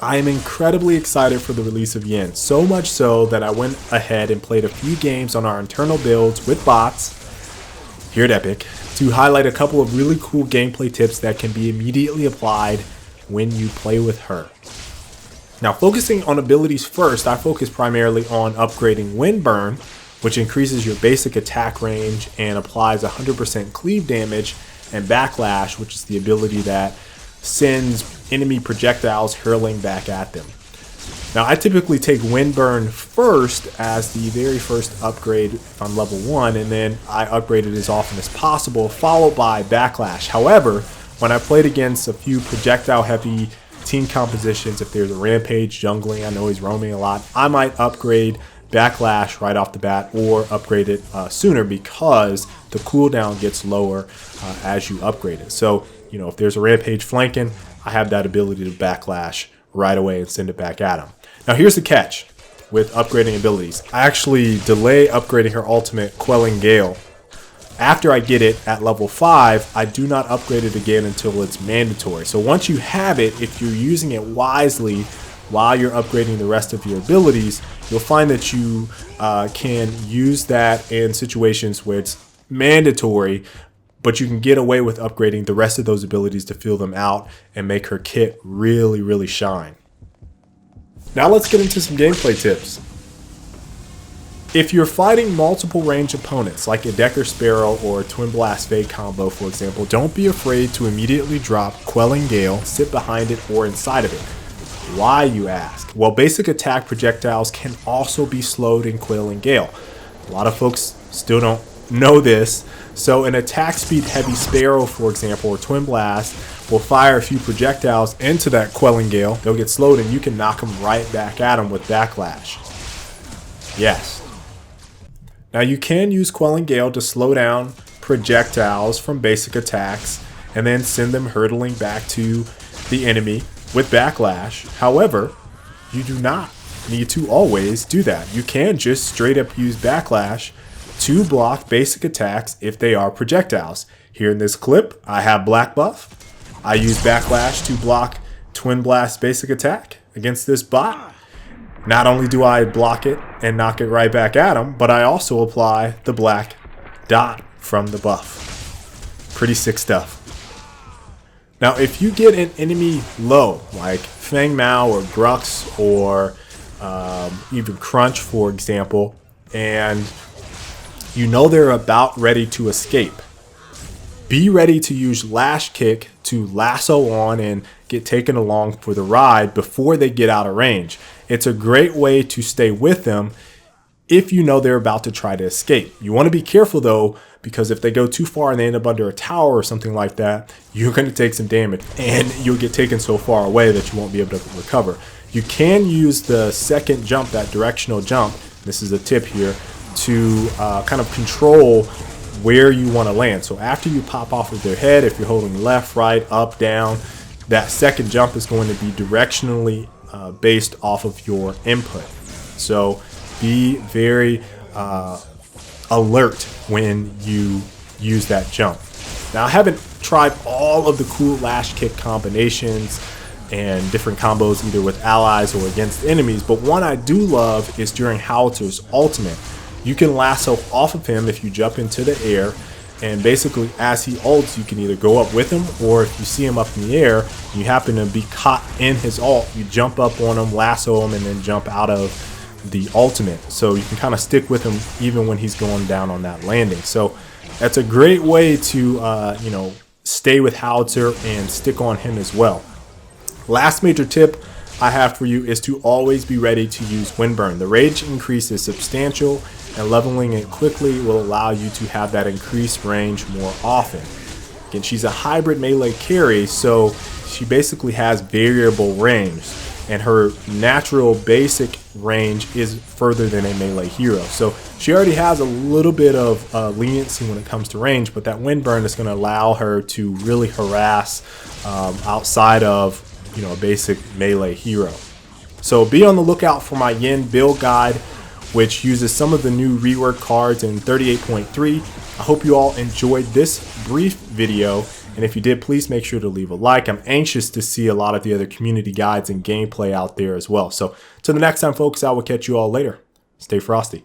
I am incredibly excited for the release of Yin, so much so that I went ahead and played a few games on our internal builds with bots here at Epic to highlight a couple of really cool gameplay tips that can be immediately applied when you play with her. Now, focusing on abilities first, I focus primarily on upgrading Wind Burn, which increases your basic attack range and applies 100% cleave damage, and Backlash, which is the ability that sends enemy projectiles hurling back at them. Now, I typically take Wind Burn first as the very first upgrade if I'm level 1, and then I upgrade it as often as possible, followed by Backlash. However, when I played against a few projectile heavy team compositions, if there's a Rampage jungling, I know he's roaming a lot, I might upgrade Backlash right off the bat or upgrade it sooner because the cooldown gets lower as you upgrade it. So, you know, if there's a Rampage flanking, I have that ability to Backlash right away and send it back at him. Now, here's the catch with upgrading abilities. I actually delay upgrading her ultimate, Quelling Gale. After I get it at level 5, I do not upgrade it again until it's mandatory. So once you have it, if you're using it wisely while you're upgrading the rest of your abilities, you'll find that you can use that in situations where it's mandatory, but you can get away with upgrading the rest of those abilities to fill them out and make her kit really, really shine. Now let's get into some gameplay tips. If you're fighting multiple range opponents, like a Decker Sparrow or a Twin Blast Fade combo, for example, don't be afraid to immediately drop Quelling Gale, sit behind it, or inside of it. Why, you ask? Well, basic attack projectiles can also be slowed in Quelling Gale. A lot of folks still don't know this. So an attack speed heavy Sparrow, for example, or Twin Blast will fire a few projectiles into that Quelling Gale. They'll get slowed and you can knock them right back at them with Backlash. Yes. Now you can use Quelling Gale to slow down projectiles from basic attacks and then send them hurtling back to the enemy with Backlash. However, you do not need to always do that. You can just straight up use Backlash to block basic attacks if they are projectiles. Here in this clip, I have Black Buff. I use Backlash to block Twin Blast basic attack against this bot. Not only do I block it and knock it right back at him, but I also apply the black dot from the buff. Pretty sick stuff. Now, if you get an enemy low, like Fang Mao or Grux or even Crunch, for example, and you know they're about ready to escape, be ready to use Lash Kick to lasso on and get taken along for the ride before they get out of range. It's a great way to stay with them if you know they're about to try to escape. You want to be careful though, because if they go too far and they end up under a tower or something like that, you're going to take some damage and you'll get taken so far away that you won't be able to recover. You can use the second jump, that directional jump, this is a tip here, to kind of control where you want to land. So after you pop off of their head, if you're holding left, right, up, down, that second jump is going to be directionally based off of your input. So be very alert when you use that jump. Now, I haven't tried all of the cool Lash Kick combinations and different combos either with allies or against enemies, but one I do love is during Howitter's ultimate. You can lasso off of him if you jump into the air, and basically as he ults, you can either go up with him, or if you see him up in the air and you happen to be caught in his ult, you jump up on him, lasso him, and then jump out of the ultimate. So you can kind of stick with him even when he's going down on that landing. So that's a great way to stay with Howitzer and stick on him as well. Last major tip I have for you is to always be ready to use Wind Burn. The range increase is substantial, and leveling it quickly will allow you to have that increased range more often. Again, she's a hybrid melee carry, so she basically has variable range, and her natural basic range is further than a melee hero. So she already has a little bit of leniency when it comes to range, but that Wind Burn is going to allow her to really harass outside of a basic melee hero. So be on the lookout for my Yin build guide, which uses some of the new rework cards in 38.3. I hope you all enjoyed this brief video, And if you did, please make sure to leave a like. I'm anxious to see a lot of the other community guides and gameplay out there as well. So till the next time, folks, I will catch you all later. Stay frosty.